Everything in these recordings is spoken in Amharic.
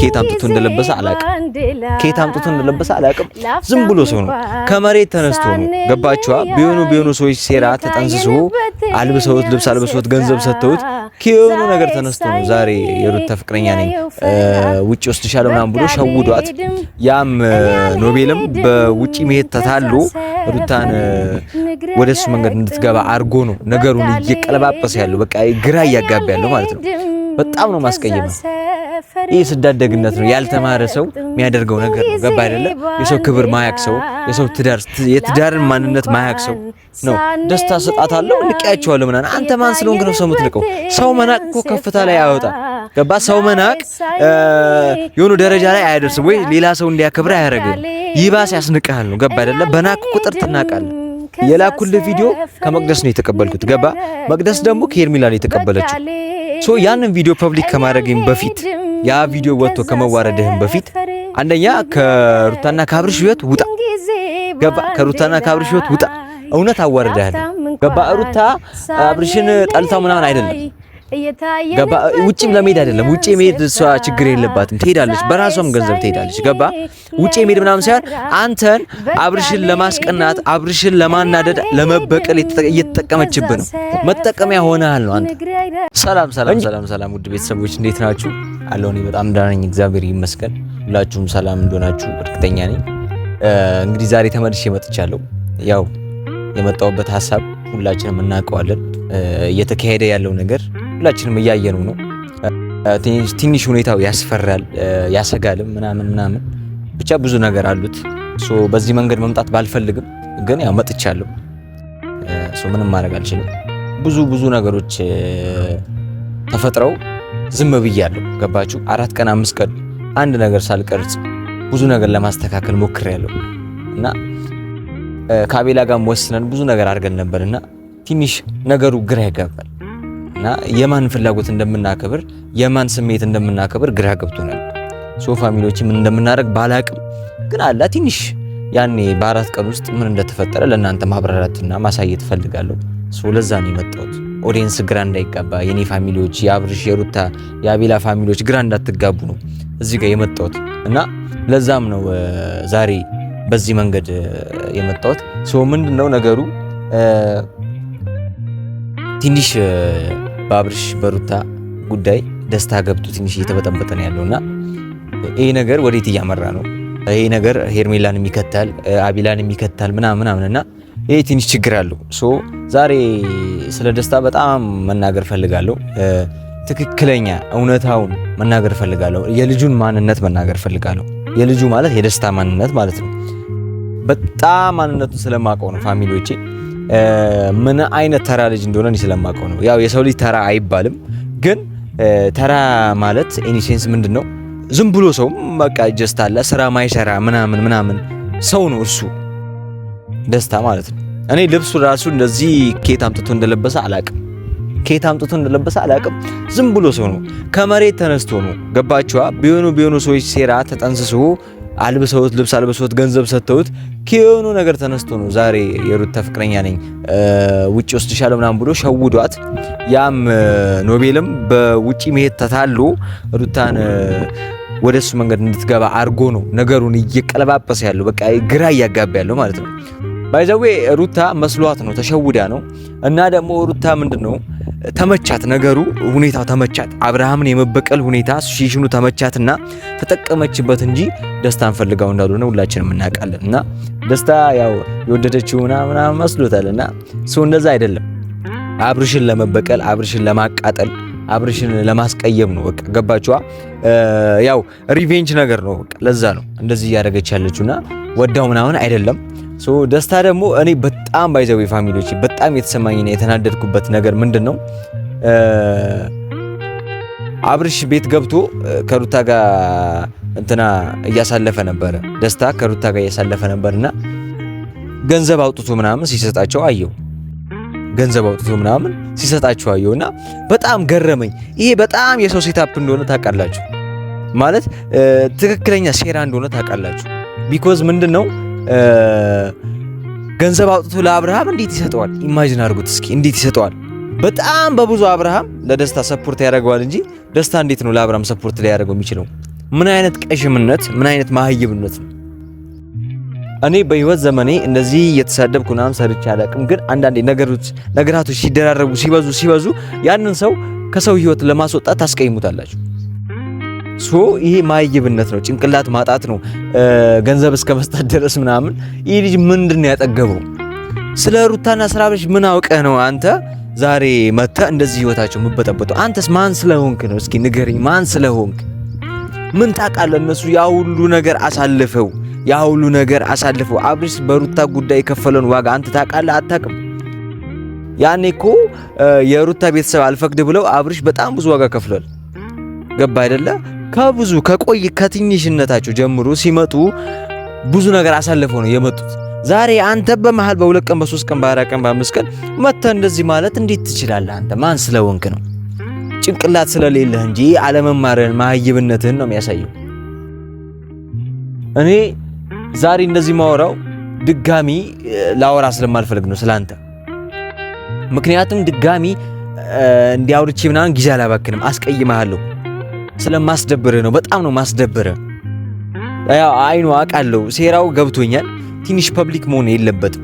ኬት አምጥቶ እንደለበሰ አላቅም ዝም ብሎ ሰው ነው ከመሬት ተነስቶ ነው ገባችኋ ቢሆኑ ሰዎች ሴራ ተጠንስሶ አልብሰውት ልብስ አልብሰውት ገንዘብ ሰጥተውት ከሆነ ነገር ተነስቶ ነው ዛሬ የሩታ ፍቅረኛ ነኝ ውጪ ወስድሻለሁ ምናምን ብሎ ሸውዷት ያም ኖቤልም በውጪ መሄድ ተታሎ ሩታን ወደሱ መንገድ እንድትገባ አርጎ ነው ነገሩን እየቀለባበሰ ያለው በቃ ግራ ያጋባ ያለው ማለት ነው በጣም ነው ማስቀየም ይሄ ስዳደግነት ነው ያልተማረ ሰው የሚያደርገው ነገር ነው ገባ አይደለ የሰው ክብር ማያክ ሰው የሰው የትዳርን ማንነት ማያክ ሰው ነው ደስታ ሰጣታለሁ ንቀያቸዋለሁ ምናምን አንተ ማን ስለሆንክ ነው ሰው የምትልቀው ሰው መናቅ እኮ ከፍታ ላይ ያወጣ ገባ ሰው መናቅ የሆነ ደረጃ ላይ አያደርስም ወይ ሌላ ሰው እንዲያከብር አያረጋም ይባስ ያስንቀሃል ነው ገባ አይደለ በናቅ ቁጥር ትናቃለህ የላኩልህ ቪዲዮ ከመቅደስ ነው የተቀበልኩት ገባ መቅደስ ደግሞ ከሄርሜላ ነው የተቀበለችው ሶ ያንን ቪዲዮ ፐብሊክ ከማድረግም በፊት ያ ቪዲዮ ወጥቶ ከመዋረድህም በፊት አንደኛ ከሩታና ካብርሽ ህይወት ውጣ ገባ ከሩታና ካብርሽ ህይወት ውጣ እውነት አዋርዳለህ ገባ ሩታ አብርሽን ጠልታው ምናምን አይደለም ገባ ውጪም ለመሄድ አይደለም ውጪ መሄድ እሷ ችግር የለባትም ትሄዳለች በራሷም ገንዘብ ትሄዳለች ገባ ውጪ መሄድ ምናምን ሳይሆን አንተን አብርሽን ለማስቀናት አብርሽን ለማናደድ ለመበቀል እየተጠቀመችብህ ነው መጠቀሚያ ሆነሃል ነው አንተ ሰላም ውድ ቤተሰቦች እንዴት ናችሁ አለው እኔ በጣም ደህና ነኝ እግዚአብሔር ይመስገን ሁላችሁም ሰላም እንደሆናችሁ እርግጠኛ ነኝ እንግዲህ ዛሬ ተመልሼ መጥቻለሁ ያው የመጣሁበት ሐሳብ ሁላችንም እናውቀዋለን እየተካሄደ ያለው ነገር ሁላችንም እያየነው ነው ትንሽ ሁኔታው ያስፈራል ያሰጋልም ምናምን ብቻ ብዙ ነገር አሉት ሶ በዚህ መንገድ መምጣት ባልፈልግም ግን ያው መጥቻለሁ ሶ ምንም ማድረግ አልችልም ብዙ ነገሮች ተፈጥረው ዝም ብያለሁ ገባችሁ 4 ቀን 5 ቀን አንድ ነገር ሳልቀርጽ ብዙ ነገር ለማስተካከል ሞክሬያለሁ እና ካቤላ ጋር ወስነን ብዙ ነገር አድርገን ነበርና ትንሽ ነገሩ ግራ ያጋባል እና የማን ፍላጎት እንደምናከብር የማን ስሜት እንደምናከብር ግራ ገብቶናል ሶ ፋሚሊዎች ምን እንደምናደርግ ባላቅም ግን አላ ትንሽ ያኔ በ4 ቀን ውስጥ ምን እንደተፈጠረ ለእናንተ ማብራራትና ማሳየት ፈልጋለሁ ሶ ለዛ ነው የመጣሁት ኦዲየንስ ግራ እንዳይጋባ የኔ ፋሚሊዎች የአብርሽ የሩታ የአቤላ ፋሚሊዎች ግራ እንዳትጋቡ ነው እዚህ ጋር የመጣሁት እና ለዛም ነው ዛሬ በዚህ መንገድ የመጣሁት ሶ ምንድነው ነገሩ ትንሽ በአብርሽ በሩታ ጉዳይ ደስታ ገብቶ ትንሽ እየተበጠበጠ ነው ያለውና ይሄ ነገር ወዴት እያመራ ነው ይሄ ነገር ሄርሜላን የሚከታል አቤላን የሚከታል ምናምንና ይሄ ትንሽ ችግር አለው ሶ ዛሬ ስለ ደስታ በጣም መናገር ፈልጋለሁ ትክክለኛ እውነታውን መናገር ፈልጋለሁ የልጁን ማንነት መናገር ፈልጋለሁ የልጁ ማለት የደስታ ማንነት ማለት ነው በጣም ማንነቱን ስለማውቀው ነው ፋሚሊዎቼ ምን አይነት ተራ ልጅ እንደሆነ እኔ ስለማውቀው ነው ያው የሰው ልጅ ተራ አይባልም ግን ተራ ማለት ኢኒሴንስ ምንድነው ዝም ብሎ ሰው በቃ ጀስት አለ ስራ ማይሰራ ምናምን ሰው ነው እሱ ደስታ ማለት ነው እኔ ልብሱ ራሱ እንደዚህ ኬት አምጥቶ እንደለበሰ አላቅም ዝም ብሎ ሰው ነው ከመሬት ተነስቶ ነው ገባችኋ ቢሆኑ ሰዎች ሴራ ተጠንስሶ አልብሰውት ልብስ አልብሰውት ገንዘብ ሰጥተውት ከሆነ ነገር ተነስቶ ነው ዛሬ የሩታ ፍቅረኛ ነኝ ውጪ ወስድሻለሁ ምናምን ብሎ ሸውዷት ያም ኖቤልም በውጪ መሄድ ተታሎ ሩታን ወደሱ መንገድ እንድትገባ አርጎ ነው ነገሩን እየቀለባበሰ ያለው በቃ ግራ ያጋባ ያለው ማለት ነው ባይዘዌ ሩታ መስሏት ነው ተሸውዳ ነው እና ደግሞ ሩታ ምንድነው ተመቻት ነገሩ ሁኔታው ተመቻት አብርሃምን የመበቀል ሁኔታ ሲሽኑ ተመቻትና ተጠቀመችበት እንጂ ደስታን ፈልጋው እንዳልሆነ ሁላችንም እናውቃለን እና ደስታ ያው የወደደችው ምናምን መስሎታልና ሰው እንደዛ አይደለም አብርሽን ለመበቀል አብርሽን ለማቃጠል አብርሽን ለማስቀየም ነው በቃ ገባችኋ ያው ሪቬንጅ ነገር ነው በቃ ለዛ ነው እንደዚህ ያደረገች ያለችውና ወዳው ምናምን አይደለም ሶ ደስታ ደግሞ እኔ በጣም ባይዘው ፋሚሊዎች በጣም የተሰማኝና የተናደድኩበት ነገር ምንድነው አብርሽ ቤት ገብቶ ከሩታ ጋር እንትና እያሳለፈ ነበር ደስታ ከሩታ ጋር እያሳለፈ ነበርና ገንዘብ አውጥቶ ምናምን ሲሰጣቸው አየውና በጣም ገረመኝ ይሄ በጣም የሰው ሴታፕ እንደሆነ ታውቃላችሁ ማለት ትክክለኛ ሴራ እንደሆነ ታውቃላችሁ ቢኮዝ ምንድነው ገንዘብ አውጥቶ ለአብርሃም እንዴት ይሰጠዋል ኢማጂን አድርጉት እስኪ እንዴት ይሰጠዋል በጣም በብዙ አብርሃም ለደስታ ሰፖርት ያደርገዋል እንጂ ደስታ እንዴት ነው ለአብርሃም ሰፖርት ላይ ያደርገው የሚችለው ምን አይነት ቀሽምነት፣ ምን አይነት ማህይብነት ነው? እኔ በህይወት ዘመኔ እንደዚህ እየተሳደብኩ ምናምን ሰርቼ አላውቅም። ግን አንዳንዴ ነገራቶች ሲደራረቡ ሲበዙ ያንን ሰው ከሰው ህይወት ለማስወጣት ታስቀይሙታላችሁ። ይሄ ማህይብነት ነው፣ ጭንቅላት ማጣት ነው፣ ገንዘብ እስከ መስጠት ድረስ ምናምን። ይህ ልጅ ምንድነው ያጠገበው? ስለ ሩታና ስለ አብርሽ ምን አውቀህ ነው አንተ ዛሬ መተህ እንደዚህ ህይወታቸው የምትበጠበጠው? አንተስ ማን ስለሆንክ ነው? እስኪ ንገረኝ፣ ማን ስለሆንክ? ምን ታውቃለህ? እነሱ ያ ሁሉ ነገር አሳልፈው አብርሽ በሩታ ጉዳይ የከፈለውን ዋጋ አንተ ታውቃለህ? አታውቅም? ያኔ እኮ የሩታ ቤተሰብ አልፈቅድ ብለው አብርሽ በጣም ብዙ ዋጋ ከፍሏል። ገባ አይደለ? ከትንሽነታቸው ጀምሮ ሲመጡ ብዙ ነገር አሳልፈው ነው የመጡት። ዛሬ አንተ በመሃል በ2 ቀን በ3 ቀን በ4 ቀን በ5 ቀን መተህ እንደዚህ ማለት እንዴት ትችላለህ? አንተ ማን ስለሆንክ ነው? ጭንቅላት ስለሌለህ እንጂ አለመማርን ማህይብነትህን ነው የሚያሳየው። እኔ ዛሬ እንደዚህ ማወራው ድጋሚ ላወራ ስለማልፈልግ ነው ስላንተ። ምክንያቱም ድጋሚ እንዲያውርቼ ምናምን ጊዜ አላባክንም፣ አስቀይምሃለሁ። ስለማስደብርህ ነው፣ በጣም ነው ማስደብርህ። ያው አይኑ አውቃለሁ፣ ሴራው ገብቶኛል። ትንሽ ፐብሊክ መሆን የለበትም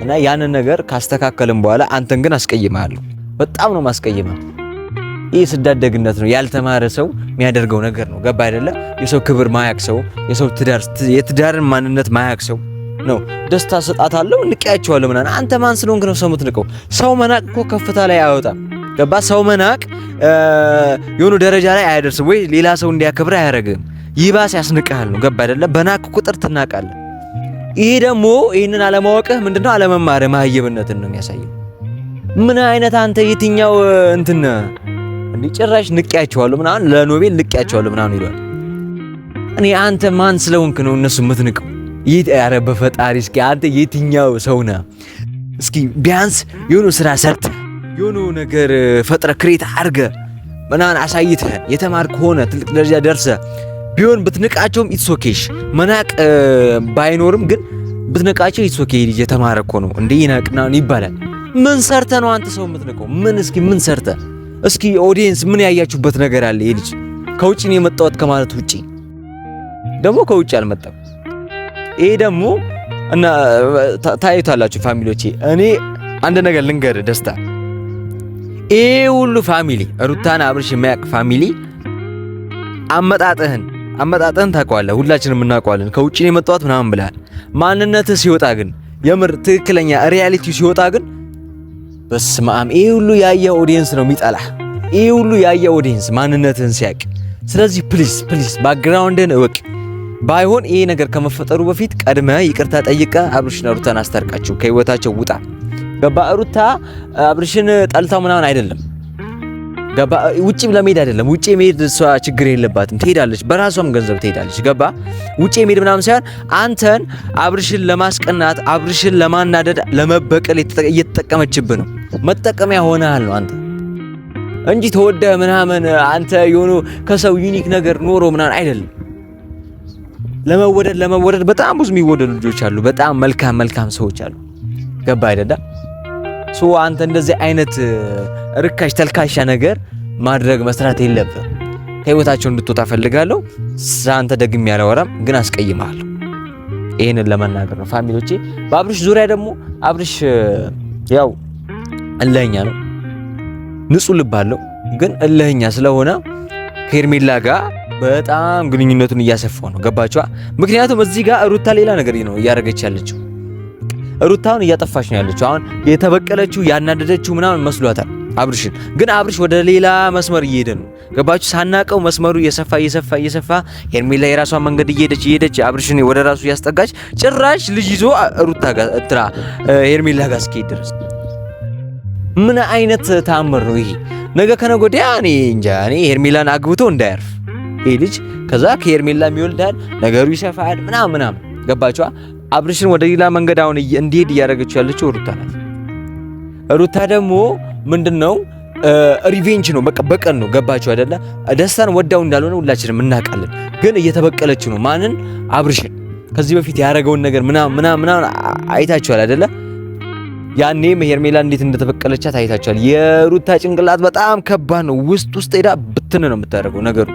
እና ያንን ነገር ካስተካከልን በኋላ አንተን ግን አስቀይምሃለሁ። በጣም ነው ማስቀይምህ። ይህ ስዳደግነት ነው፣ ያልተማረ ሰው የሚያደርገው ነገር ነው። ገባ አይደለ? የሰው ክብር ማያቅ ሰው፣ የትዳርን ማንነት ማያቅ ሰው ነው ደስታ ሰጣታለሁ ንቄያቸዋለሁ ምናምን። አንተ ማን ስለሆንክ ነው ሰው የምትንቀው? ሰው መናቅ እኮ ከፍታ ላይ አያወጣም። ገባ? ሰው መናቅ የሆነ ደረጃ ላይ አያደርስም ወይ ሌላ ሰው እንዲያከብር አያደርግም። ይባስ ያስንቅሃል ነው። ገባ አይደለ? በናቅ ቁጥር ትናቃለህ። ይሄ ደግሞ ይህንን አለማወቅህ ምንድነው? አለመማርህ ማህይብነትን ነው የሚያሳየው። ምን አይነት አንተ የትኛው እንትን እንዴ ጭራሽ ንቄያቸዋለሁ ምናምን ለኖቤል ንቄያቸዋለሁ ምናምን ይሏል። እኔ አንተ ማን ስለሆንክ ነው እነሱ የምትንቀው? ኧረ በፈጣሪ እስኪ አንተ የትኛው ሰው ነህ? እስኪ ቢያንስ የሆነ ስራ ሰርተህ የሆነ ነገር ፈጥረህ ክሬት አድርገህ ምናምን አሳይተህ የተማርክ ሆነ ትልቅ ደረጃ ደርሰህ ቢሆን ብትንቃቸውም ኢትስ ኦኬሽ። መናቅ ባይኖርም ግን ብትንቃቸው ኢትስ ኦኬ። ልጅ የተማረ እኮ ነው እንዴ ይናቅና ይባላል። ምን ሰርተህ ነው አንተ ሰው የምትንቀው? ምን ሰርተህ? እስኪ ኦዲየንስ ምን ያያችሁበት ነገር አለ? ይሄ ልጅ ከውጪ ነው የመጣሁት ከማለት ውጪ ደግሞ ከውጪ አልመጣም። ይሄ ደግሞ እና ታይቷላችሁ ፋሚሊዎቼ። እኔ አንድ ነገር ልንገር ደስታ፣ ይሄ ሁሉ ፋሚሊ ሩታና አብርሽ የሚያውቅ ፋሚሊ አመጣጥህን ታውቀዋለህ፣ ሁላችንም እናውቀዋለን። ከውጪ ነው የመጣሁት ምናምን ብለሃል። ማንነትህ ሲወጣ ግን የምር ትክክለኛ ሪያሊቲው ሲወጣ ግን በስመ አብ ይሄ ሁሉ ያየ ኦዲየንስ ነው የሚጠላህ። ይሄ ሁሉ ያየ ኦዲየንስ ማንነትህን ሲያውቅ። ስለዚህ ፕሊዝ ባክግራውንድን እወቅ። ባይሆን ይሄ ነገር ከመፈጠሩ በፊት ቀድመህ ይቅርታ ጠይቀህ አብርሽና ሩታን አስታርቃቸው፣ ከህይወታቸው ውጣ። ገባ? ሩታ አብርሽን ጠልታው ምናምን አይደለም። ገባ? ውጪም ለመሄድ አይደለም። ውጪ መሄድ እሷ ችግር የለባትም፣ ትሄዳለች፣ በራሷም ገንዘብ ትሄዳለች። ገባ? ውጪ መሄድ ምናምን ሳይሆን አንተን አብርሽን ለማስቀናት፣ አብርሽን ለማናደድ፣ ለመበቀል እየተጠቀመችብህ ነው። መጠቀሚያ ሆነሃል ነው አንተ እንጂ ተወደህ ምናምን አንተ የሆኑ ከሰው ዩኒክ ነገር ኖሮ ምናምን አይደለም። ለመወደድ በጣም ብዙ የሚወደዱ ልጆች አሉ፣ በጣም መልካም ሰዎች አሉ። ገባ አይደዳ? አንተ እንደዚህ አይነት ርካሽ ተልካሻ ነገር ማድረግ መስራት የለብህ። ከህይወታቸው እንድትወጣ ፈልጋለሁ። አንተ ደግሜ ያላወራም ግን አስቀይምሃለሁ። ይሄንን ለመናገር ነው ፋሚሊዎቼ። በአብርሽ ዙሪያ ደግሞ አብርሽ ያው እልህኛ ነው፣ ንጹህ ልብ አለው፣ ግን እልህኛ ስለሆነ ከሄርሜላ ጋር በጣም ግንኙነቱን እያሰፋው ነው። ገባችኋ? ምክንያቱም እዚህ ጋር ሩታ ሌላ ነገር ነው እያደረገች ያለችው። ሩታውን እያጠፋች ነው ያለችው። አሁን የተበቀለችው ያናደደችው ምናምን መስሏታል አብርሽን፣ ግን አብርሽ ወደ ሌላ መስመር እየሄደ ነው። ገባችሁ? ሳናቀው መስመሩ እየሰፋ ሄርሜላ የራሷን መንገድ እየሄደች አብርሽን ወደ ራሱ እያስጠጋች ጭራሽ ልጅ ይዞ ሩታ ጋር ሄርሜላ ጋር እስኪሄድ ድረስ ምን አይነት ተአምር ነው ይሄ? ነገ ከነገ ወዲያ እኔ እንጃ፣ እኔ ሄርሜላን አግብቶ እንዳያርፍ ይሄ ልጅ ከዛ ከሄርሜላ የሚወልዳል ነገሩ ይሰፋል ምናምን። ገባችኋ? አብርሽን ወደ ሌላ መንገድ አሁን እንዲሄድ እያደረገችው ያለችው ሩታ ናት። ሩታ ደግሞ ምንድነው ሪቬንጅ ነው፣ በቃ በቀል ነው። ገባችሁ አይደለ? ደስታን ወዳው እንዳልሆነ ሁላችንም እናውቃለን፣ ግን እየተበቀለችው ነው። ማንን? አብርሽን። ከዚህ በፊት ያደረገውን ነገር ምናምን አይታችኋል አይደለ? ያኔም ሄርሜላ እንዴት እንደተበቀለቻት አይታችኋል። የሩታ ጭንቅላት በጣም ከባድ ነው። ውስጥ ሄዳ ብትን ነው የምታደርገው ነገሩ።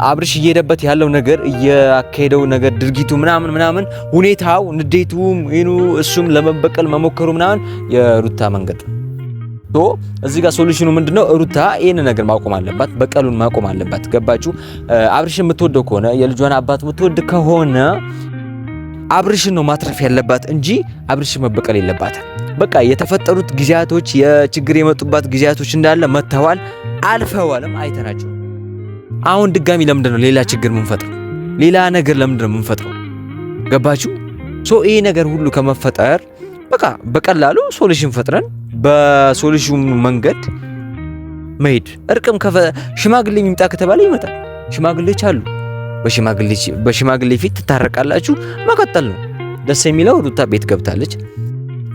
አብርሽ እየሄደበት ያለው ነገር እያካሄደው ነገር ድርጊቱ ምናምን ሁኔታው ንዴቱም እሱም ለመበቀል መሞከሩ ምናምን የሩታ መንገድ ቶ እዚህ ጋር ሶሉሽኑ ምንድነው? ሩታ ይሄን ነገር ማቆም አለባት፣ በቀሉን ማቆም አለባት። ገባችሁ? አብርሽ የምትወደው ከሆነ የልጇን አባት የምትወድ ከሆነ አብርሽን ነው ማትረፍ ያለባት እንጂ አብርሽ መበቀል የለባትም። በቃ የተፈጠሩት ጊዜያቶች የችግር የመጡባት ጊዜያቶች እንዳለ መተዋል፣ አልፈዋልም፣ አይተናቸው። አሁን ድጋሚ ለምንድነው ሌላ ችግር የምንፈጥረው? ሌላ ነገር ለምንድነው የምንፈጥረው? ገባችሁ? ይሄ ነገር ሁሉ ከመፈጠር በቃ በቀላሉ ሶሉሽን ፈጥረን በሶሉሽኑ መንገድ መሄድ። እርቅም ሽማግሌ የሚምጣ ከተባለ ይመጣል። ሽማግሌዎች አሉ። በሽማግሌ ፊት ትታረቃላችሁ፣ መቀጠል ነው። ደስ የሚለው ሩታ ቤት ገብታለች።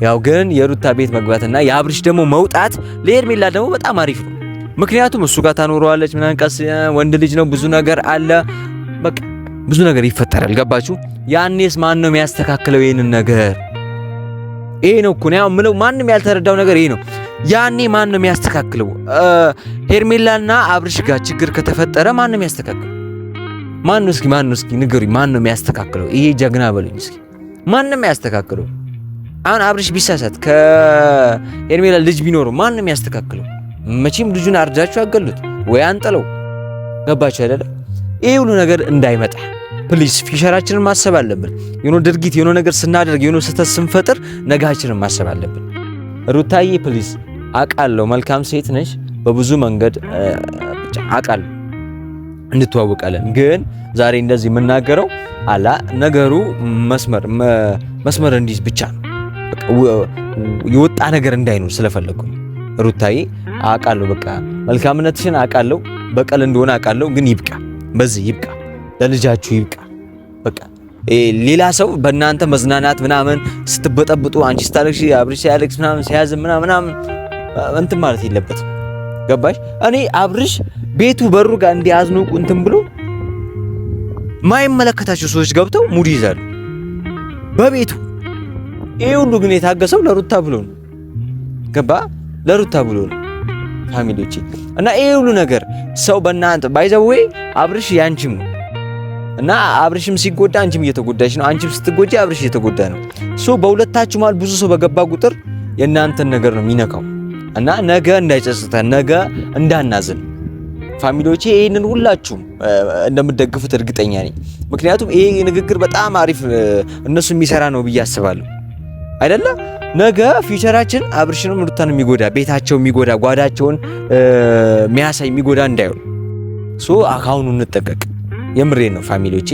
ያው ግን የሩታ ቤት መግባትና የአብርሽ ደግሞ መውጣት ለሄርሜላ ደግሞ በጣም አሪፍ ነው። ምክንያቱም እሱ ጋር ታኖረዋለች ምናምን፣ ቀስ ወንድ ልጅ ነው፣ ብዙ ነገር አለ፣ በቃ ብዙ ነገር ይፈጠራል። ገባችሁ? ያኔስ ማን ነው የሚያስተካክለው ይሄንን ነገር? ይሄ ነው እኮ ነው የምለው። ማንም ያልተረዳው ነገር ይሄ ነው። ያኔ ማን ነው የሚያስተካክለው? ሄርሜላና አብርሽ ጋር ችግር ከተፈጠረ ማን ነው የሚያስተካክለው? ማን ነው እስኪ ንገሩኝ። ማን ነው የሚያስተካክለው? ይሄ ጀግና በሉኝ እስኪ። ማን ነው የሚያስተካክለው? አሁን አብርሽ ቢሳሳት ከሄርሜላ ልጅ ቢኖረው ማን ነው የሚያስተካክለው? መቼም ልጁን አርዳችሁ አገሉት ወይ አንጠለው። ገባችሁ አይደለ? ይሄ ሁሉ ነገር እንዳይመጣ ፕሊስ ፊውቸራችንን ማሰብ አለብን። የሆነ ድርጊት የሆነ ነገር ስናደርግ የሆነ ስህተት ስንፈጥር ነጋችንን ማሰብ አለብን። ሩታዬ ፕሊስ፣ አውቃለሁ መልካም ሴት ነሽ፣ በብዙ መንገድ ብቻ አውቃለሁ እንተዋወቃለን። ግን ዛሬ እንደዚህ የምናገረው አላ ነገሩ መስመር እንዲይዝ ብቻ ነው። በቃ የወጣ ነገር እንዳይኖር ስለፈለኩ ሩታዬ አውቃለሁ። በቃ መልካምነትሽን አውቃለሁ፣ በቀል እንደሆነ አውቃለሁ። ግን ይብቃ፣ በዚህ ይብቃ፣ ለልጃችሁ ይብቃ። በቃ ሌላ ሰው በእናንተ መዝናናት ምናምን ስትበጠብጡ አንቺ ስታለቅሽ አብርሽ ሲያለቅስ ምናምን ሲያዝ ምናምን እንትን ማለት የለበትም። ገባሽ? እኔ አብርሽ ቤቱ በሩ ጋር እንዲያዝኑ እንትን ብሎ ማይመለከታቸው ሰዎች ገብተው ሙድ ይዛሉ በቤቱ። ይሄ ሁሉ ግን የታገሰው ለሩታ ብሎ ነው። ገባ? ለሩታ ብሎ ነው ፋሚሊዎቼ። እና ይሄ ሁሉ ነገር ሰው በእናንተ ባይዘዌ አብርሽ ያንቺም ነው እና አብርሽም ሲጎዳ አንቺም እየተጎዳሽ ነው። አንቺም ስትጎጂ አብርሽ እየተጎዳ ነው። በሁለታችሁ ማለት ብዙ ሰው በገባ ቁጥር የእናንተን ነገር ነው የሚነካው እና ነገ እንዳይጸጽተን ነገ እንዳናዝን ፋሚሊዎቼ ይሄንን ሁላችሁም እንደምትደግፉት እርግጠኛ ነኝ። ምክንያቱም ይሄ ንግግር በጣም አሪፍ እነሱ የሚሰራ ነው ብዬ አስባለሁ። አይደለ? ነገ ፊውቸራችን አብርሽንም ሩታን የሚጎዳ ቤታቸው የሚጎዳ ጓዳቸውን የሚያሳይ የሚጎዳ እንዳይሆን አካውኑ እንጠቀቅ። የምሬን ነው ፋሚሊዎቼ።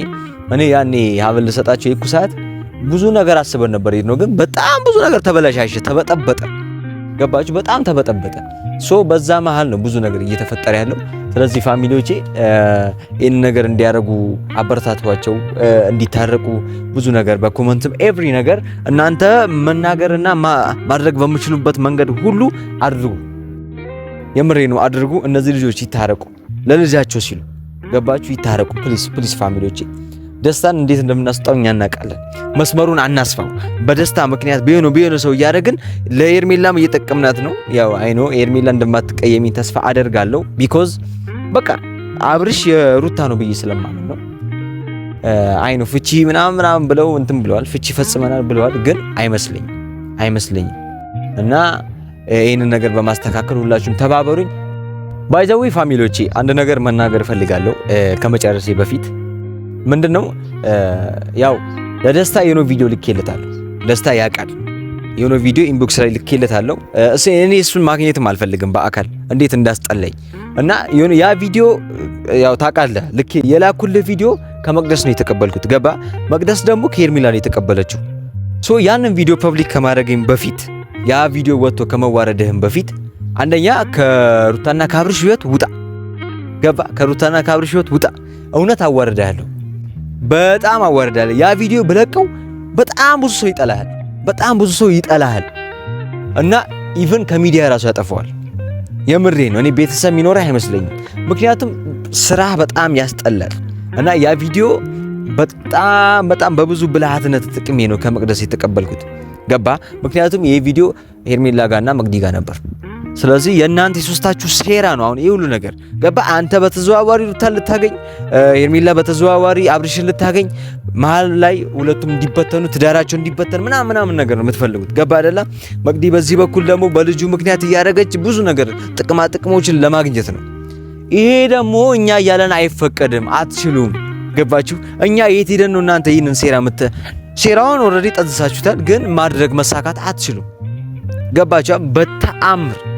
እኔ ያኔ ሀብል ሰጣቸው የኩ ሰዓት ብዙ ነገር አስበን ነበር ነው፣ ግን በጣም ብዙ ነገር ተበላሻሸ፣ ተበጠበጠ። ገባችሁ? በጣም ተበጠበጠ። በዛ መሃል ነው ብዙ ነገር እየተፈጠረ ያለው። ስለዚህ ፋሚሊዎቼ ይህን ነገር እንዲያደርጉ አበረታቷቸው፣ እንዲታረቁ ብዙ ነገር በኮመንትም ኤቭሪ ነገር እናንተ መናገርና ማድረግ በምችሉበት መንገድ ሁሉ አድርጉ። የምሬ ነው አድርጉ። እነዚህ ልጆች ይታረቁ ለልጃቸው ሲሉ። ገባችሁ? ይታረቁ ፕሊስ ፋሚሊዎቼ። ደስታን እንዴት እንደምናስጣው እኛ እናውቃለን። መስመሩን አናስፋው። በደስታ ምክንያት ቢሆኑ ሰው እያደረግን ለኤርሜላም እየጠቀምናት ነው። ያው አይኖ ኤርሜላ እንደማትቀየሚ ተስፋ አደርጋለሁ። ቢኮዝ በቃ አብርሽ የሩታ ነው ብዬ ስለማምን ነው። አይኖ ፍቺ ምናምን ብለው እንትን ብለዋል፣ ፍቺ ፈጽመናል ብለዋል። ግን አይመስለኝም እና ይህንን ነገር በማስተካከል ሁላችሁም ተባበሩኝ። ባይዘዌ ፋሚሊዎቼ አንድ ነገር መናገር እፈልጋለሁ ከመጨረሴ በፊት። ምንድነው ያው ለደስታ የሆነ ቪዲዮ ልኬለታለሁ። ደስታ ያውቃል። የሆነ ቪዲዮ ኢንቦክስ ላይ ልኬለታለሁ። እኔ እሱን ማግኘትም አልፈልግም በአካል እንዴት እንዳስጠላኝ እና ያ ቪዲዮ ያው ታውቃለህ፣ ልኬ የላኩልህ ቪዲዮ ከመቅደስ ነው የተቀበልኩት። ገባ? መቅደስ ደግሞ ከሄርሜላ ነው የተቀበለችው። ያንን ቪዲዮ ፐብሊክ ከማድረግም በፊት ያ ቪዲዮ ወጥቶ ከመዋረድህም በፊት አንደኛ ከሩታና ከአብርሽ ህይወት ውጣ። ገባ? ከሩታና ከአብርሽ ህይወት ውጣ። እውነት አዋርዳለሁ፣ በጣም አዋርዳለሁ። ያ ቪዲዮ ብለቀው በጣም ብዙ ሰው ይጠላሃል እና ኢቭን ከሚዲያ ራሱ ያጠፋዋል። የምሬ ነው። እኔ ቤተሰብ የሚኖርህ አይመስለኝም። ምክንያቱም ስራህ በጣም ያስጠላል እና ያ ቪዲዮ በጣም በብዙ ብልሃትነት ጥቅሜ ነው ከመቅደስ የተቀበልኩት። ገባ? ምክንያቱም ይሄ ቪዲዮ ሄርሜላ ጋርና መቅዲ ጋር ነበር። ስለዚህ የእናንተ የሶስታችሁ ሴራ ነው አሁን ይሄ ሁሉ ነገር ገባ። አንተ በተዘዋዋሪ ሩታን ልታገኝ፣ ሄርሜላ በተዘዋዋሪ አብርሽን ልታገኝ፣ መሀል ላይ ሁለቱም እንዲበተኑ ትዳራቸው እንዲበተን ምናምን ነገር ነው የምትፈልጉት ገባ አይደለ? መቅዲ በዚህ በኩል ደግሞ በልጁ ምክንያት እያደረገች ብዙ ነገር ጥቅማ ጥቅሞችን ለማግኘት ነው። ይሄ ደግሞ እኛ እያለን አይፈቀድም፣ አትችሉም። ገባችሁ? እኛ የት ሄደን ነው እናንተ ይህንን ሴራውን ኦልሬዲ ጠዝሳችሁታል፣ ግን ማድረግ መሳካት አትችሉም። ገባችሁ?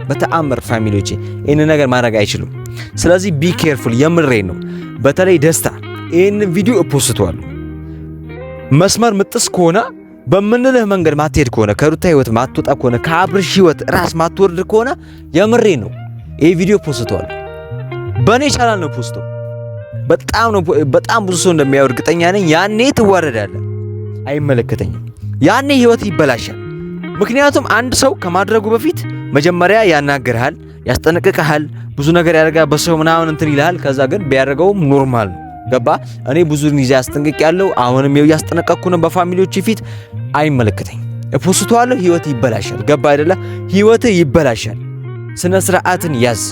በተአምር ፋሚሊዎቼ ይህን ነገር ማድረግ አይችሉም። ስለዚህ ቢ ኬርፉል። የምሬ ነው። በተለይ ደስታ ይህን ቪዲዮ እፖስተዋለሁ። መስመር ምጥስ ከሆነ በምንልህ መንገድ ማትሄድ ከሆነ ከሩታ ህይወት ማትወጣ ከሆነ ከአብርሽ ህይወት ራስ ማትወርድ ከሆነ የምሬ ነው ይህ ቪዲዮ እፖስተዋለሁ። በእኔ ቻናል ነው ፖስቶ። በጣም ብዙ ሰው እንደሚያየው እርግጠኛ ነኝ። ያኔ ትዋረዳለህ፣ አይመለከተኝም። ያኔ ህይወት ይበላሻል። ምክንያቱም አንድ ሰው ከማድረጉ በፊት መጀመሪያ ያናግርሃል፣ ያስጠነቅቅሃል፣ ብዙ ነገር ያደርጋል፣ በሰው ምናምን እንትን ይልሃል። ከዛ ግን ቢያደርገውም ኖርማል ነው። ገባ? እኔ ብዙ ጊዜ ያስጠንቅቅ ያለው አሁንም ያስጠነቀቅኩ ነው በፋሚሊዎች ፊት። አይመለከተኝም፣ እፖስተዋለሁ። ህይወት ይበላሻል። ገባ አይደለ? ህይወት ይበላሻል። ስነ ስርዓትን ያዝ።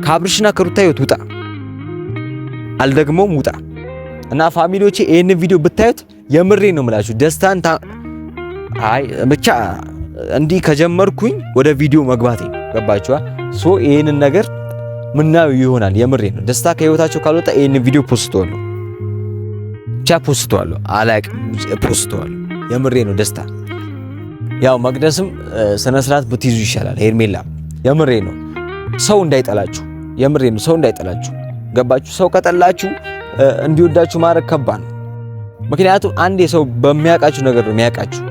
ከአብርሽና ከሩታ ህይወት ውጣ፣ አልደግሞም ውጣ። እና ፋሚሊዎቼ ይሄንን ቪዲዮ ብታዩት የምሬ ነው የምላችሁ ደስታን ብቻ እንዲህ ከጀመርኩኝ ወደ ቪዲዮ መግባቴ ገባችኋ? ሶ ይሄንን ነገር ምናየው ይሆናል። የምሬ ነው። ደስታ ከህይወታቸው ካልወጣ ይሄንን ቪዲዮ ፖስተዋለሁ፣ ብቻ ፖስተዋለሁ፣ አላቅም ፖስተዋለሁ። የምሬ ነው። ደስታ ያው መቅደስም ስነ ስርዓት ብትይዙ ይሻላል። ሄርሜላ የምሬ ነው። ሰው እንዳይጠላችሁ፣ የምሬ ነው። ሰው እንዳይጠላችሁ ገባችሁ? ሰው ከጠላችሁ እንዲወዳችሁ ማድረግ ከባድ ነው። ምክንያቱም አንዴ ሰው በሚያውቃችሁ ነገር ነው የሚያውቃችሁ።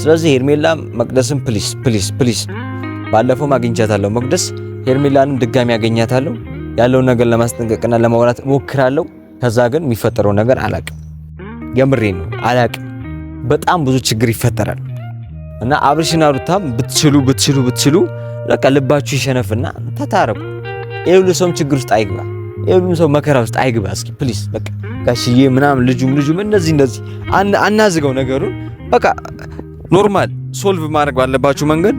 ስለዚህ ሄርሜላ መቅደስም ፕሊስ ባለፈው አግኝቻታለሁ። መቅደስ ሄርሜላንም ድጋሚ አገኛታለሁ። ያለውን ነገር ለማስጠንቀቅና ለማውራት ሞክራለሁ። ከዛ ግን የሚፈጠረው ነገር አላቅም። የምሬ ነው አላቅም። በጣም ብዙ ችግር ይፈጠራል እና አብርሽና ሩታም ብትችሉ በቃ ልባችሁ ይሸነፍና ተታረቁ። የሁሉ ሰው ችግር ውስጥ አይግባ፣ የሁሉ ሰው መከራ ውስጥ አይግባ። እስኪ ፕሊስ በቃ ጋሽዬ ምናምን ልጁም እንደዚህ አናዝገው ነገሩን። በቃ ኖርማል ሶልቭ ማድረግ ባለባችሁ መንገድ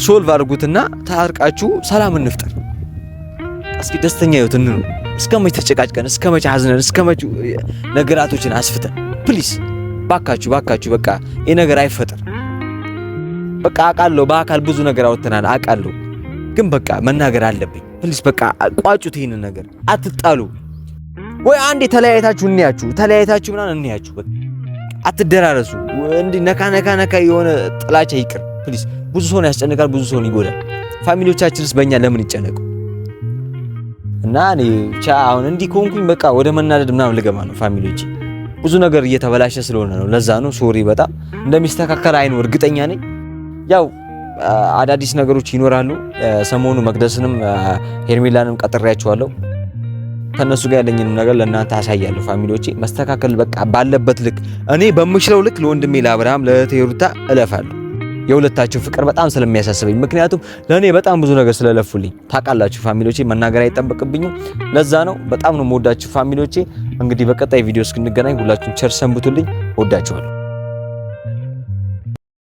ሶልቭ አድርጉትና ታርቃችሁ ሰላም እንፍጠር። እስኪ ደስተኛ ህይወት እንኑር። እስከመቼ ተጨቃጭቀን፣ እስከመቼ ሐዘነን፣ እስከመቼ ነገራቶችን አስፍተን ፕሊስ ባካችሁ በቃ ይሄ ነገር አይፈጠር። በቃ አውቃለሁ፣ በአካል ብዙ ነገር አወጥተናል አውቃለሁ፣ ግን በቃ መናገር አለብኝ። ፕሊስ በቃ ቋጩት ይሄንን ነገር። አትጣሉ ወይ አንዴ ተለያይታችሁ እንያችሁ በቃ አትደራረሱ። እንዲ ነካ የሆነ ጥላቻ ይቅር ፕሊስ። ብዙ ሰውን ያስጨንቃል፣ ብዙ ሰውን ይጎዳል። ፋሚሊዎቻችንስ በእኛ ለምን ይጨነቁ? እና እኔ ብቻ አሁን እንዲህ ከሆንኩኝ በቃ ወደ መናደድ ምናምን ልገባ ነው። ፋሚሊዎቼ ብዙ ነገር እየተበላሸ ስለሆነ ነው። ለዛ ነው ሶሪ። በጣም እንደሚስተካከል አይኑ እርግጠኛ ነኝ። ያው አዳዲስ ነገሮች ይኖራሉ። ሰሞኑ መቅደስንም ሄርሜላንም ቀጥሬያቸዋለሁ። ከነሱ ጋር ያለኝንም ነገር ለእናንተ አሳያለሁ። ፋሚሊዎቼ መስተካከል በቃ ባለበት ልክ እኔ በምችለው ልክ ለወንድሜ ለአብርሃም ለቴሩታ እለፋለሁ። የሁለታቸው ፍቅር በጣም ስለሚያሳስበኝ፣ ምክንያቱም ለእኔ በጣም ብዙ ነገር ስለለፉልኝ ታውቃላችሁ። ፋሚሊዎቼ መናገር አይጠበቅብኝም። ለዛ ነው በጣም ነው የምወዳችሁ ፋሚሊዎቼ። እንግዲህ በቀጣይ ቪዲዮ እስክንገናኝ ሁላችሁም ቸር ሰንብቱልኝ። ወዳችኋለሁ።